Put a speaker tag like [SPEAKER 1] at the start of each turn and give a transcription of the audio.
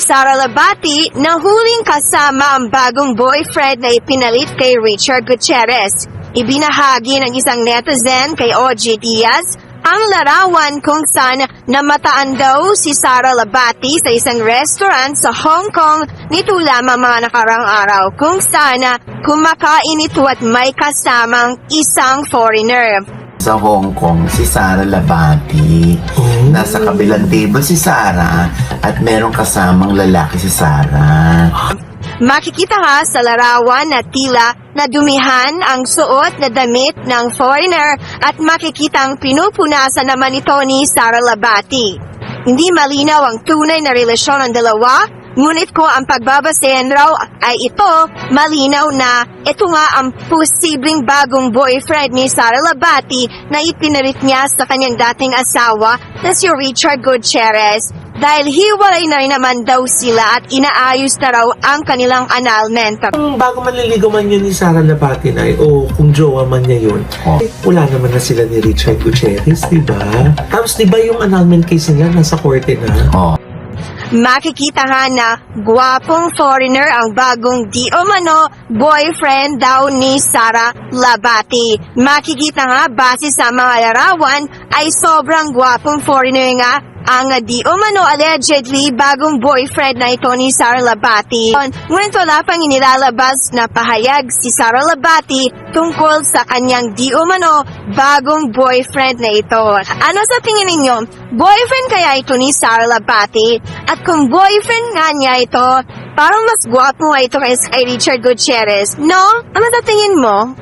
[SPEAKER 1] Sara Labati na huling kasama ang bagong boyfriend na ipinalit kay Richard Gutierrez. Ibinahagi ng isang netizen kay OG Diaz ang larawan kung saan namataan daw si Sara Labati sa isang restaurant sa Hong Kong nito lamang mga nakarang araw kung saan kumakain ito at may kasamang isang foreigner.
[SPEAKER 2] Sa Hong Kong, si Sara Labati. Nasa kabilang table si Sara at merong kasamang lalaki si Sara.
[SPEAKER 1] Makikita nga sa larawan na tila nadumihan ang suot na damit ng foreigner at makikitang pinupunasan naman ito ni Sara Labati. Hindi malinaw ang tunay na relasyon ng dalawa, ngunit kung ang pagbabasehan raw ay ito, malinaw na ito nga ang posibleng bagong boyfriend ni Sara Labati na ipinalit niya sa kanyang dating asawa na si Richard Gutierrez. Dahil hiwalay na rin naman daw sila at inaayos na raw ang kanilang annulment.
[SPEAKER 3] Kung bago manliligaw man yun ni Sara Labati na o kung jowa man niya yun, wala naman na sila ni Richard Gutierrez, diba? Tapos diba yung annulment case nila nasa korte na?
[SPEAKER 1] Makikita nga na gwapong foreigner ang bagong di umano boyfriend daw ni Sara Labati. Makikita nga base sa mga larawan ay sobrang gwapong foreigner nga ang di umano allegedly bagong boyfriend na ito ni Sara Labati. Ngunit wala pang inilalabas na pahayag si Sara Labati tungkol sa kanyang di umano bagong boyfriend na ito. Ano sa tingin ninyo? Boyfriend kaya ito ni Sara Labati? At kung boyfriend nga niya ito, parang mas gwapo nga ito kay Richard Gutierrez, no? Ano sa tingin mo?